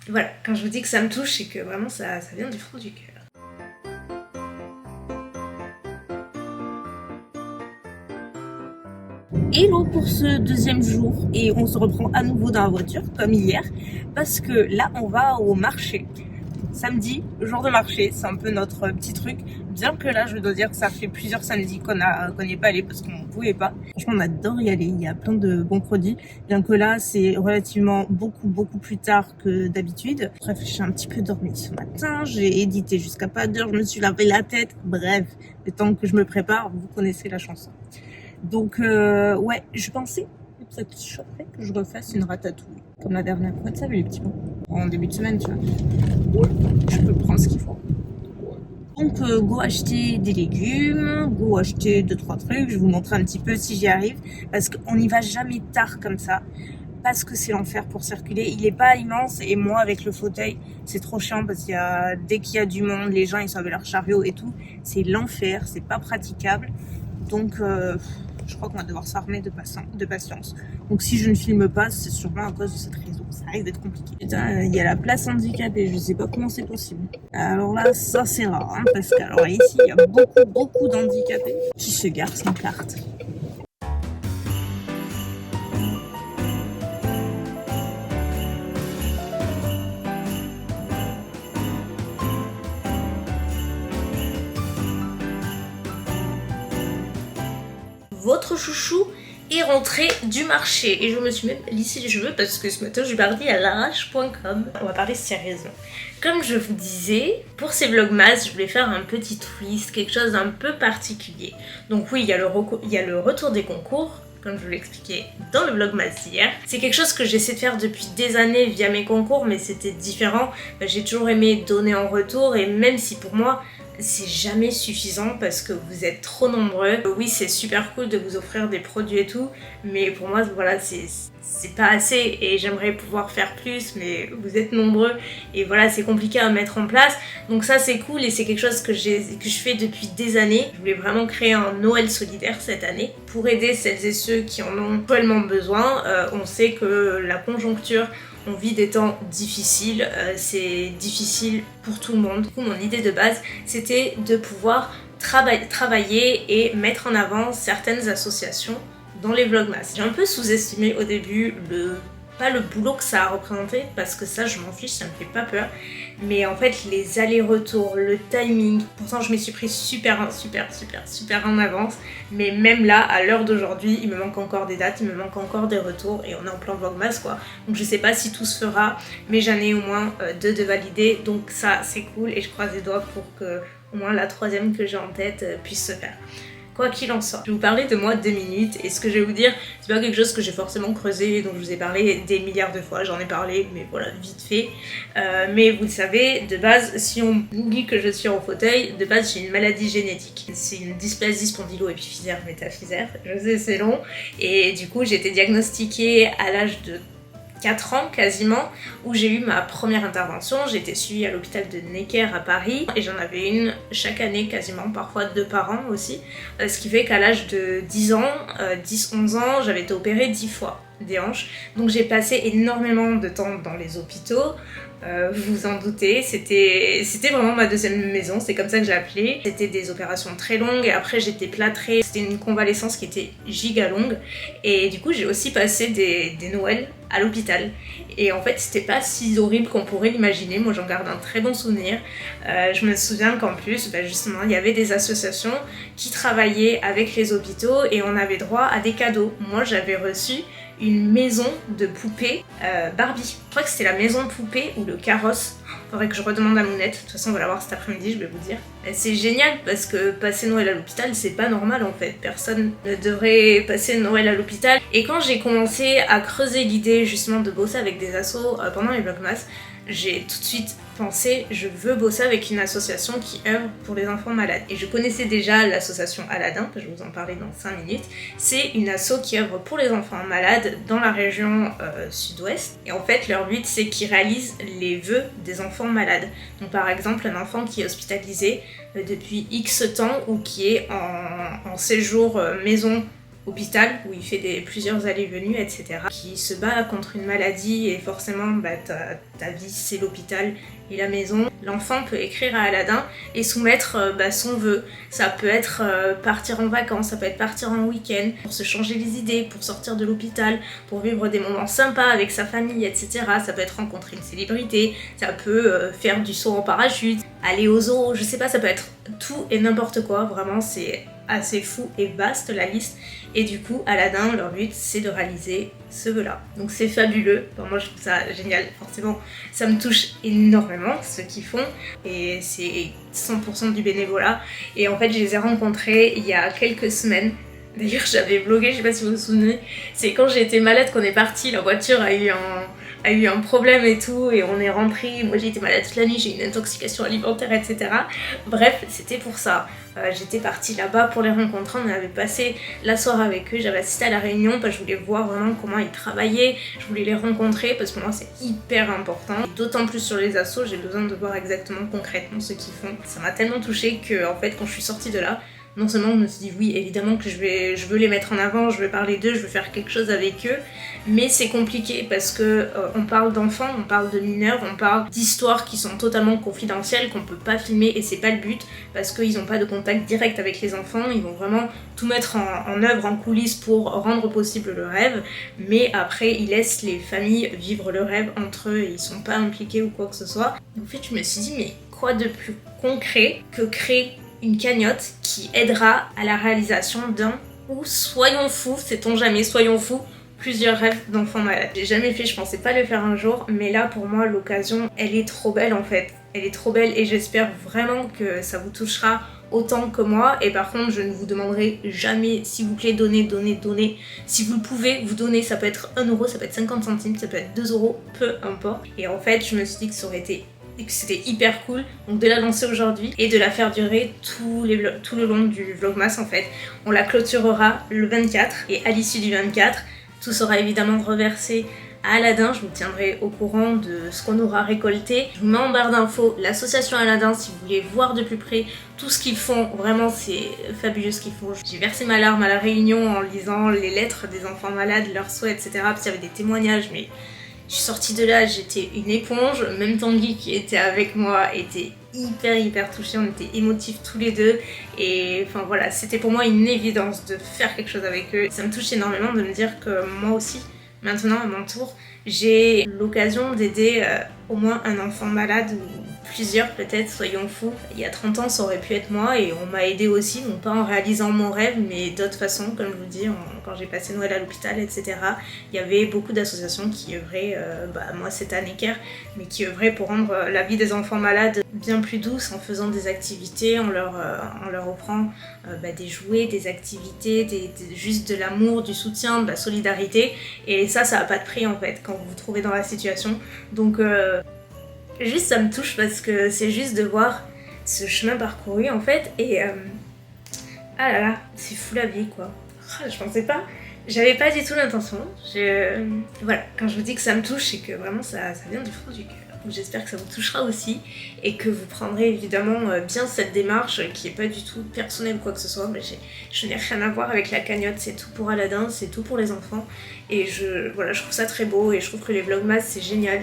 Voilà, quand je vous dis que ça me touche, c'est que vraiment ça vient du fond du cœur. Hello pour ce deuxième jour et on se reprend à nouveau dans la voiture comme hier parce que là on va au marché. Samedi, jour de marché, c'est un peu notre petit truc. Bien que là je dois dire que ça fait plusieurs samedis qu'on n'y est pas allé parce qu'on ne pouvait pas. Franchement on adore y aller, il y a plein de bons produits. Bien que là c'est relativement beaucoup plus tard que d'habitude. Bref, j'ai un petit peu dormi ce matin, j'ai édité jusqu'à pas d'heure, je me suis lavé la tête. Bref, le temps que je me prépare, vous connaissez la chanson. Donc ouais, je pensais que ça te choquerait que je refasse une ratatouille comme la dernière fois, tu sais, avec les petits mots en début de semaine, tu vois. Ouais, je peux prendre ce qu'il faut. Donc go acheter des légumes, go acheter 2-3 trucs, je vais vous montrer un petit peu si j'y arrive parce qu'on n'y va jamais tard comme ça. Parce que c'est l'enfer pour circuler, il est pas immense et moi avec le fauteuil c'est trop chiant parce qu'il dès qu'il y a du monde, les gens ils sont avec leur chariot et tout, c'est l'enfer, c'est pas praticable. Donc je crois qu'on va devoir s'armer de patience. Donc si je ne filme pas, c'est sûrement à cause de cette raison. Ça risque d'être compliqué. Putain, il y a la place handicapée, je sais pas comment c'est possible. Alors là, ça c'est rare, hein, parce que alors ici, il y a beaucoup d'handicapés qui se garent sans carte. Votre chouchou est rentré du marché et je me suis même lissé les cheveux parce que ce matin je suis partie à l'arrache.com. On va parler sérieusement. Comme je vous disais, pour ces vlogmas, je voulais faire un petit twist, quelque chose d'un peu particulier. Donc oui, il y a le retour des concours, comme je vous l'expliquais dans le vlogmas d'hier. C'est quelque chose que j'essaie de faire depuis des années via mes concours, mais c'était différent. J'ai toujours aimé donner en retour et même si pour moi, c'est jamais suffisant parce que vous êtes trop nombreux. Oui, c'est super cool de vous offrir des produits et tout, mais pour moi, voilà, c'est pas assez et j'aimerais pouvoir faire plus, mais vous êtes nombreux et voilà, c'est compliqué à mettre en place. Donc ça, c'est cool et c'est quelque chose que je fais depuis des années. Je voulais vraiment créer un Noël solidaire cette année pour aider celles et ceux qui en ont cruellement besoin. On sait que la conjoncture, on vit des temps difficiles, c'est difficile pour tout le monde. Du coup, mon idée de base, c'était de pouvoir travailler et mettre en avant certaines associations dans les vlogmas. J'ai un peu sous-estimé au début pas le boulot que ça a représenté, parce que ça je m'en fiche, ça me fait pas peur, mais en fait les allers-retours, le timing, pourtant je m'y suis pris super en avance, mais même là, à l'heure d'aujourd'hui, il me manque encore des dates, il me manque encore des retours, et on est en plein vlogmas quoi, donc je sais pas si tout se fera, mais j'en ai au moins 2 de validés, donc ça c'est cool, et je croise les doigts pour que au moins la 3e que j'ai en tête puisse se faire. Quoi qu'il en soit, je vais vous parler de moi 2 minutes et ce que je vais vous dire, c'est pas quelque chose que j'ai forcément creusé, donc je vous ai parlé des milliards de fois, j'en ai parlé, mais voilà, vite fait. Mais vous le savez, de base, si on oublie que je suis en fauteuil, de base j'ai une maladie génétique. C'est une dysplasie spondylo-épiphysaire métaphysaire, je sais c'est long, et du coup j'ai été diagnostiquée à l'âge de 4 ans quasiment, où j'ai eu ma première intervention. J'ai été suivie à l'hôpital de Necker à Paris et j'en avais une chaque année quasiment, parfois 2 par an aussi, ce qui fait qu'à l'âge de 10 ans, 10-11 ans, j'avais été opérée 10 fois des hanches, donc j'ai passé énormément de temps dans les hôpitaux. Vous vous en doutez, c'était vraiment ma 2e maison, c'est comme ça que j'ai appelé. C'était des opérations très longues et après j'étais plâtrée, c'était une convalescence qui était giga longue et du coup j'ai aussi passé des Noëls à l'hôpital et en fait c'était pas si horrible qu'on pourrait l'imaginer. Moi j'en garde un très bon souvenir. Je me souviens qu'en plus justement il y avait des associations qui travaillaient avec les hôpitaux et on avait droit à des cadeaux. Moi j'avais reçu une maison de poupées Barbie. Je crois que c'était la maison de poupée ou le carrosse. Faudrait que je redemande à Mounette. De toute façon, on va la voir cet après-midi, je vais vous dire. C'est génial parce que passer Noël à l'hôpital, c'est pas normal en fait. Personne ne devrait passer Noël à l'hôpital. Et quand j'ai commencé à creuser l'idée justement de bosser avec des assos pendant les vlogmas, j'ai tout de suite pensé, je veux bosser avec une association qui œuvre pour les enfants malades. Et je connaissais déjà l'association Aladdin, je vais vous en parler dans 5 minutes. C'est une asso qui œuvre pour les enfants malades dans la région sud-ouest. Et en fait, leur but, c'est qu'ils réalisent les vœux des enfants malades. Donc par exemple, un enfant qui est hospitalisé depuis X temps ou qui est en séjour maison hôpital où il fait plusieurs allées-venues, etc. Qui se bat contre une maladie et forcément ta vie c'est l'hôpital et la maison. L'enfant peut écrire à Aladdin et soumettre son vœu. Ça peut être partir en vacances, ça peut être partir en week-end, pour se changer les idées, pour sortir de l'hôpital, pour vivre des moments sympas avec sa famille, etc. Ça peut être rencontrer une célébrité, ça peut faire du saut en parachute, aller au zoo, je sais pas, ça peut être tout et n'importe quoi. Vraiment, c'est assez fou et vaste la liste. Et du coup, Aladdin, leur but, c'est de réaliser ce vœu-là. Donc c'est fabuleux. Enfin, moi, je trouve ça génial. Forcément, ça me touche énormément, ce qu'ils font. Et c'est 100% du bénévolat. Et en fait, je les ai rencontrés il y a quelques semaines. D'ailleurs, j'avais vlogué, je sais pas si vous vous souvenez. C'est quand j'ai été malade qu'on est parti. La voiture a eu un problème et tout, et on est rentré. Moi j'ai été malade toute la nuit, j'ai eu une intoxication alimentaire, etc. Bref, c'était pour ça. J'étais partie là-bas pour les rencontrer, on avait passé la soirée avec eux, j'avais assisté à la réunion parce que je voulais voir vraiment comment ils travaillaient, je voulais les rencontrer parce que pour moi c'est hyper important. D'autant plus sur les assos, j'ai besoin de voir exactement concrètement ce qu'ils font. Ça m'a tellement touchée que en fait quand je suis sortie de là, non seulement je me suis dit oui évidemment que je veux les mettre en avant, je veux parler d'eux, je veux faire quelque chose avec eux, mais c'est compliqué parce que on parle d'enfants, on parle de mineurs, on parle d'histoires qui sont totalement confidentielles, qu'on peut pas filmer et c'est pas le but parce qu'ils ont pas de contact direct avec les enfants, ils vont vraiment tout mettre en œuvre, en coulisses pour rendre possible le rêve, mais après ils laissent les familles vivre le rêve entre eux, ils sont pas impliqués ou quoi que ce soit. En fait je me suis dit mais quoi de plus concret que créer une cagnotte qui aidera à la réalisation d'un ou soyons fous, sait-on jamais, soyons fous, plusieurs rêves d'enfants malades. J'ai jamais fait, je pensais pas le faire un jour, mais là pour moi l'occasion elle est trop belle en fait. Elle est trop belle et j'espère vraiment que ça vous touchera autant que moi. Et par contre je ne vous demanderai jamais s'il vous plaît donnez. Si vous le pouvez, vous donnez, ça peut être 1 euro, ça peut être 50 centimes, ça peut être 2 euros, peu importe. Et en fait je me suis dit que ça aurait été et que c'était hyper cool donc de la lancer aujourd'hui et de la faire durer tout le long du vlogmas en fait. On la clôturera le 24 et à l'issue du 24 tout sera évidemment reversé à Aladdin. Je vous tiendrai au courant de ce qu'on aura récolté. Je vous mets en barre d'infos l'association Aladdin si vous voulez voir de plus près tout ce qu'ils font. Vraiment c'est fabuleux ce qu'ils font. J'ai versé ma larme à la réunion en lisant les lettres des enfants malades, leurs souhaits, etc. Parce qu'il y avait des témoignages mais je suis sortie de là, j'étais une éponge. Même Tanguy qui était avec moi était hyper touchée, on était émotifs tous les deux. Et enfin voilà, c'était pour moi une évidence de faire quelque chose avec eux. Ça me touche énormément de me dire que moi aussi, maintenant à mon tour, j'ai l'occasion d'aider au moins un enfant malade ou plusieurs peut-être, soyons fous. Il y a 30 ans ça aurait pu être moi et on m'a aidé aussi, non pas en réalisant mon rêve mais d'autres façons, comme je vous dis, quand j'ai passé Noël à l'hôpital, etc. Il y avait beaucoup d'associations qui œuvraient, moi c'était à Necker, mais qui œuvraient pour rendre la vie des enfants malades bien plus douce en faisant des activités, en leur offrant des jouets, des activités, juste de l'amour, du soutien, de la solidarité. Et ça n'a pas de prix en fait quand vous vous trouvez dans la situation. Donc juste ça me touche parce que c'est juste de voir ce chemin parcouru en fait et ah là là, c'est fou la vie quoi. Je pensais pas, j'avais pas du tout l'intention. Voilà, quand je vous dis que ça me touche, c'est que vraiment ça vient du fond du cœur. J'espère que ça vous touchera aussi et que vous prendrez évidemment bien cette démarche qui est pas du tout personnelle ou quoi que ce soit. Mais je n'ai rien à voir avec la cagnotte, c'est tout pour Aladdin, c'est tout pour les enfants. Et je trouve ça très beau et je trouve que les vlogmas c'est génial,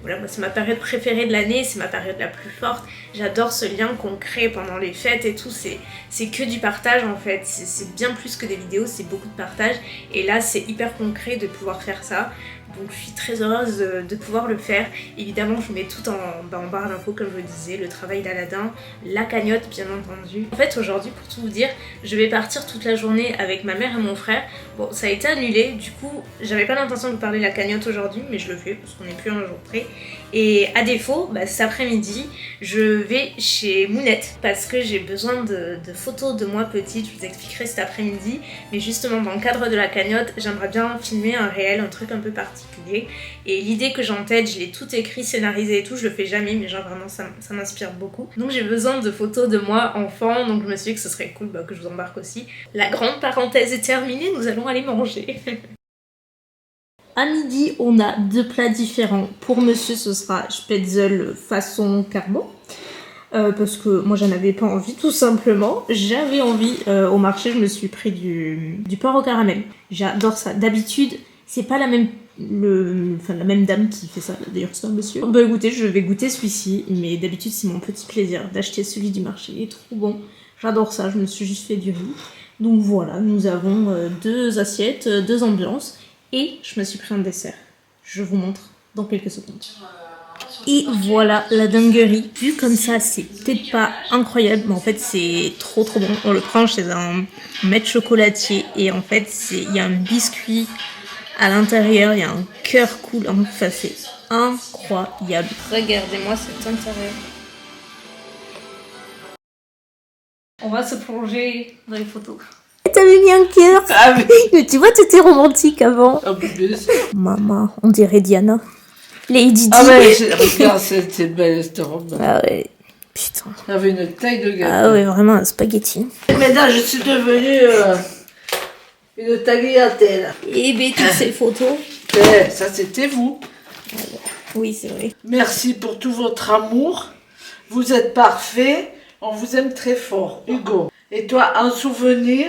voilà, moi c'est ma période préférée de l'année, c'est ma période la plus forte. J'adore ce lien qu'on crée pendant les fêtes et tout, c'est que du partage en fait. C'est bien plus que des vidéos, c'est beaucoup de partage. Et là c'est hyper concret de pouvoir faire ça. Donc je suis très heureuse de pouvoir le faire. Évidemment je vous mets tout en barre d'infos comme je le disais, le travail d'Aladdin, la cagnotte bien entendu. En fait aujourd'hui pour tout vous dire, je vais partir toute la journée avec ma mère et mon frère. Bon ça a été annulé, du coup j'avais pas l'intention de vous parler de la cagnotte aujourd'hui mais je le fais parce qu'on n'est plus un jour près. Et à défaut, cet après-midi, je vais chez Mounette parce que j'ai besoin de photos de moi petite, je vous expliquerai cet après-midi. Mais justement dans le cadre de la cagnotte, j'aimerais bien filmer un réel, un truc un peu particulier. Et l'idée que j'ai en tête, je l'ai tout écrit, scénarisé et tout, je le fais jamais mais genre vraiment ça m'inspire beaucoup. Donc j'ai besoin de photos de moi enfant, donc je me suis dit que ce serait cool que je vous embarque aussi. La grande parenthèse est terminée, nous allons aller manger. À midi, on a 2 plats différents. Pour monsieur, ce sera spätzle façon carbo. parce que moi j'en avais pas envie tout simplement. J'avais envie au marché, je me suis pris du porc au caramel. J'adore ça. D'habitude, c'est pas la même la même dame qui fait ça, d'ailleurs c'est un monsieur. Bah écoutez, je vais goûter celui-ci, mais d'habitude c'est mon petit plaisir d'acheter celui du marché, il est trop bon. J'adore ça, je me suis juste fait du riz. Donc voilà, nous avons 2 assiettes, 2 ambiances, et je me suis pris un dessert. Je vous montre dans quelques secondes. Et voilà la dinguerie. Vu comme ça, c'est peut-être pas incroyable, mais en fait c'est trop bon. On le prend chez un maître chocolatier, et en fait il y a un biscuit à l'intérieur, il y a un cœur coulant, enfin c'est incroyable. Regardez-moi cet intérieur. On va se plonger dans les photos. T'avais mis un cœur. Ah oui. Mais tu vois, t'étais romantique avant. Ah oui. Maman, on dirait Diana. Lady Di. Ah ouais, regarde, c'était belle cette robe. Ah ouais. Putain. Elle avait une taille de gâteau. Ah ouais, vraiment un spaghetti. Et maintenant, je suis devenue une tagliatelle. Et bien, toutes ces photos. Ça, c'était vous. Oui, c'est vrai. Merci pour tout votre amour. Vous êtes parfait. On vous aime très fort, Hugo. Et toi, un souvenir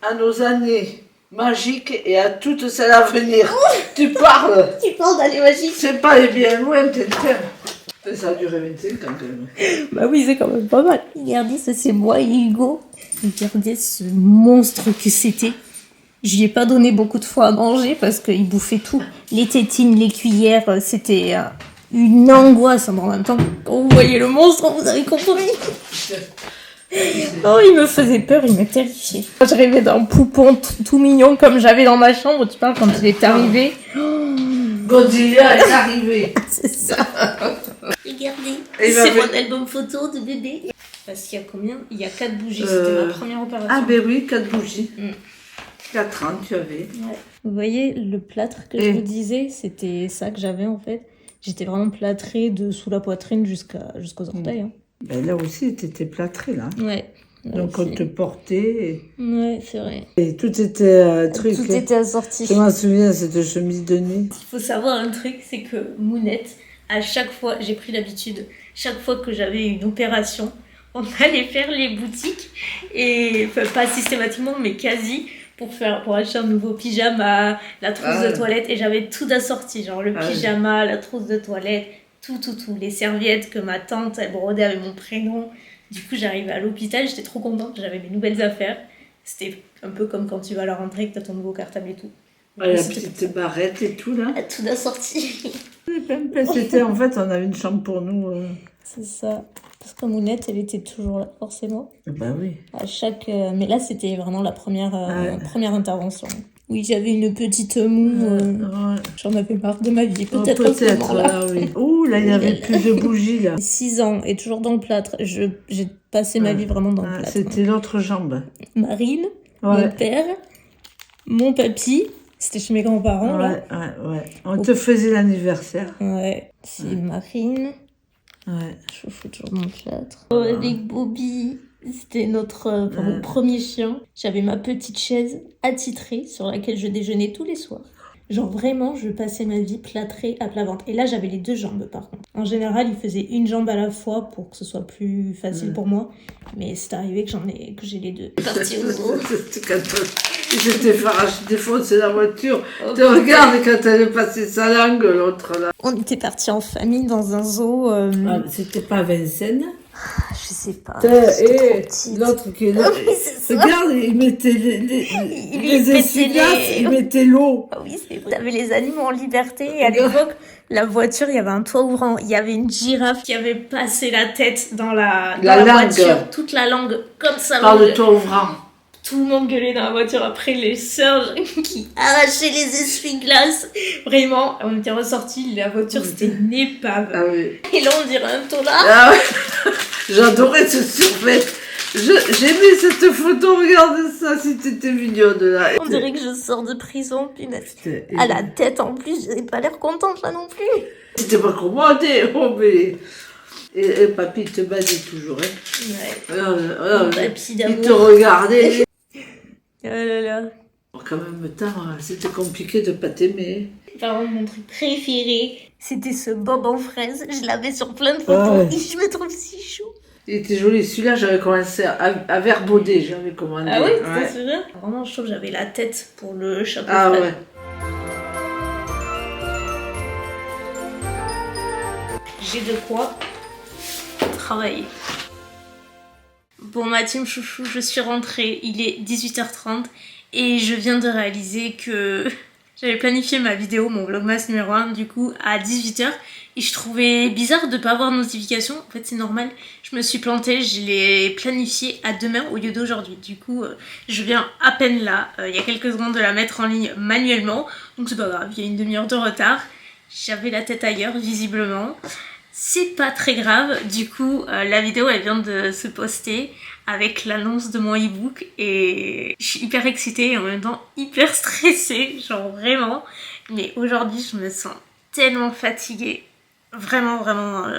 à nos années magiques et à toutes celles à venir. Tu parles. Tu parles d'années magiques. C'est pas les bien loin, peut-être. Ça a duré 25 ans quand même. Bah oui, c'est quand même pas mal. Regardez, ça c'est moi et Hugo. Regardez ce monstre que c'était. Je lui ai pas donné beaucoup de fois à manger parce qu'il bouffait tout. Les tétines, les cuillères, c'était une angoisse. En même temps, quand vous voyez le monstre, vous avez compris. Oh, il me faisait peur, il me terrifiait. Je rêvais d'un poupon tout mignon comme j'avais dans ma chambre. Tu parles quand il est arrivé. Godzilla est arrivé. C'est ça. Regardez, c'est mon album photo de bébé. Parce qu'il y a combien? Il y a 4 bougies, c'était ma première opération. Ah ben oui, 4 bougies. 4 ans tu avais. Ouais. Vous voyez le plâtre que je vous disais, c'était ça que j'avais en fait. J'étais vraiment plâtrée de sous la poitrine jusqu'aux orteils. Hein. Ben là aussi, t'étais plâtrée là. Ouais. Donc on te portait. Ouais, c'est vrai. Et tout était truc. Tout était assorti. Je m'en souviens, cette chemise de nuit. Il faut savoir un truc, c'est que Mounette, à chaque fois, j'ai pris l'habitude, chaque fois que j'avais une opération, on allait faire les boutiques, et enfin, pas systématiquement, mais quasi, pour acheter un nouveau pyjama, la trousse de toilette, et j'avais tout assorti, genre le pyjama, la trousse de toilette, tout, les serviettes que ma tante, elle brodait avec mon prénom. Du coup, j'arrivais à l'hôpital, j'étais trop contente, j'avais mes nouvelles affaires. C'était un peu comme quand tu vas à la rentrée, que t'as ton nouveau cartable et tout. Ouais, la petite barrette et tout, là. Tout assorti. C'était, en fait, on avait une chambre pour nous. C'est ça. Parce que Mounette, elle était toujours là, forcément. Bah oui. À chaque... Mais là, c'était vraiment la première intervention. Oui, j'avais une petite moue. J'en avais marre de ma vie, peut-être à ce moment-là. Oui. Ouh, là, il n'y avait plus de bougies, là. 6 ans, et toujours dans le plâtre. J'ai passé ma vie vraiment dans le plâtre. C'était l'autre jambe. Marine, mon père, mon papy... C'était chez mes grands-parents, là. Ouais. On te faisait l'anniversaire. Ouais. C'est Marine. Ouais. Je fous toujours mon plâtre. Avec Bobby. C'était notre mon premier chien. J'avais ma petite chaise attitrée sur laquelle je déjeunais tous les soirs. Genre vraiment, je passais ma vie plâtrée à plat ventre. Et là, j'avais les 2 jambes par contre. En général, il faisait une jambe à la fois pour que ce soit plus facile pour moi. Mais c'est arrivé que j'ai les 2. Parti au bout. Il s'était fait défoncer la voiture. Tu regardes quand elle est passée sa langue, l'autre là. On était partis en famille dans un zoo. C'était pas à Vincennes? Je sais pas. Et l'autre qui est là. Oui, c'est ça. Regarde, il mettait les essuie-glaces, il mettait l'eau. Ah oui, c'est vrai. T'avais les animaux en liberté et à l'époque, la voiture, il y avait un toit ouvrant. Il y avait une girafe qui avait passé la tête dans la voiture, toute la langue comme ça. Par le toit ouvrant. Tout le monde gueulait dans la voiture après les sœurs qui arrachaient les essuie-glaces. Vraiment, on était ressortis, la voiture c'était une épave. Ah oui. Et là on dirait un tonneau. Ah ouais. J'adorais ce survêt. J'aimais cette photo, regardez ça, si t'étais mignonne là. On dirait que je sors de prison, punaise. À la tête en plus, j'avais pas l'air contente là non plus. C'était pas commandé, oh mais... Et papy te badait toujours, hein. Ouais. Papy d'amour. Il te regardait. Oh là là. Quand même, c'était compliqué de pas t'aimer. Par contre, mon truc préféré, c'était ce bob en fraise. Je l'avais sur plein de photos et je me trouve si chou. Il était joli. Celui-là, j'avais commencé à Verbaudet, j'avais commandé. Ah oui, ouais. c'est vrai. Vraiment, je trouve que j'avais la tête pour le chapeau Ah Fred. ouais. J'ai de quoi travailler. Bon, ma team chouchou, je suis rentrée, il est 18h30 et je viens de réaliser que j'avais planifié ma vidéo, mon vlogmas numéro 1, du coup, à 18h et je trouvais bizarre de pas avoir de notification. En fait, c'est normal, je me suis plantée, je l'ai planifié à demain au lieu d'aujourd'hui. Du coup, je viens à peine là, il y a quelques secondes de la mettre en ligne manuellement, donc c'est pas grave, il y a une demi-heure de retard. J'avais la tête ailleurs, visiblement. C'est pas très grave, du coup la vidéo elle vient de se poster avec l'annonce de mon e-book et je suis hyper excitée et en même temps hyper stressée, genre vraiment. Mais aujourd'hui je me sens tellement fatiguée, vraiment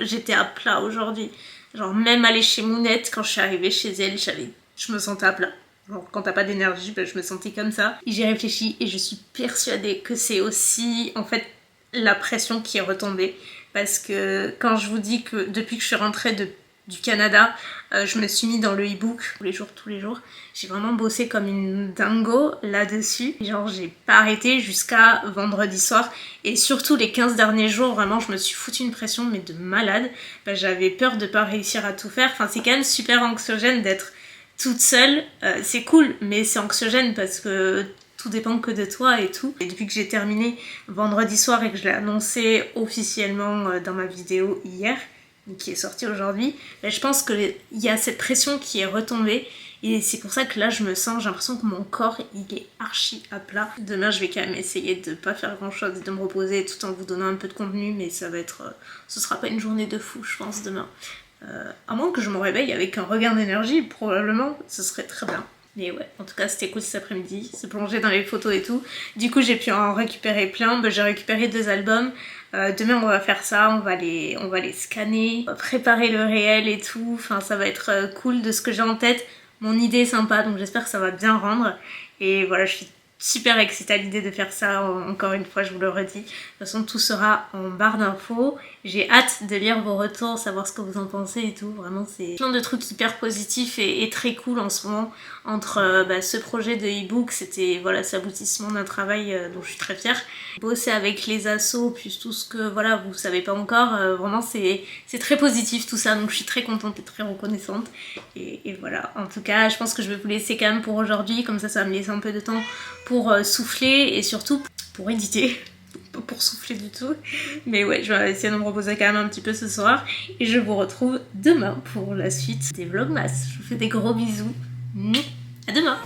j'étais à plat aujourd'hui. Genre même aller chez Mounette, quand je suis arrivée chez elle, je me sentais à plat. Genre quand t'as pas d'énergie, ben, je me sentais comme ça. J'ai réfléchi et je suis persuadée que c'est aussi en fait la pression qui est retombée. Parce que quand je vous dis que depuis que je suis rentrée du Canada, je me suis mis dans le e-book tous les jours, j'ai vraiment bossé comme une dingo là-dessus. Genre j'ai pas arrêté jusqu'à vendredi soir. Et surtout les 15 derniers jours, vraiment je me suis foutu une pression mais de malade. Ben, j'avais peur de pas réussir à tout faire. Enfin c'est quand même super anxiogène d'être toute seule. C'est cool mais c'est anxiogène parce que tout dépend que de toi et tout. Et depuis que j'ai terminé vendredi soir et que je l'ai annoncé officiellement dans ma vidéo hier, qui est sortie aujourd'hui, je pense qu'il y a cette pression qui est retombée et c'est pour ça que là j'ai l'impression que mon corps il est archi à plat. Demain je vais quand même essayer de pas faire grand chose, de me reposer tout en vous donnant un peu de contenu, mais ce sera pas une journée de fou je pense demain. À moins que je me réveille avec un regain d'énergie, probablement ce serait très bien. Mais ouais, en tout cas c'était cool cet après-midi, se plonger dans les photos et tout. Du coup j'ai pu en récupérer plein, j'ai récupéré 2 albums. Demain on va faire ça, on va les scanner, on va préparer le réel et tout. Enfin ça va être cool de ce que j'ai en tête. Mon idée est sympa donc j'espère que ça va bien rendre. Et voilà, je suis super excitée à l'idée de faire ça, encore une fois je vous le redis. De toute façon tout sera en barre d'infos. J'ai hâte de lire vos retours, savoir ce que vous en pensez et tout. Vraiment c'est plein de trucs hyper positifs et très cool en ce moment. Entre ce projet de e-book, c'était voilà, l'aboutissement d'un travail dont je suis très fière. Bosser avec les assos, puis tout ce que voilà, vous savez pas encore, vraiment c'est très positif tout ça, donc je suis très contente et très reconnaissante. Et voilà, en tout cas je pense que je vais vous laisser quand même pour aujourd'hui, comme ça va me laisser un peu de temps pour souffler et surtout pour éditer. Pas pour souffler du tout, mais ouais, je vais essayer de me reposer quand même un petit peu ce soir et je vous retrouve demain pour la suite des vlogmas. Je vous fais des gros bisous. À demain.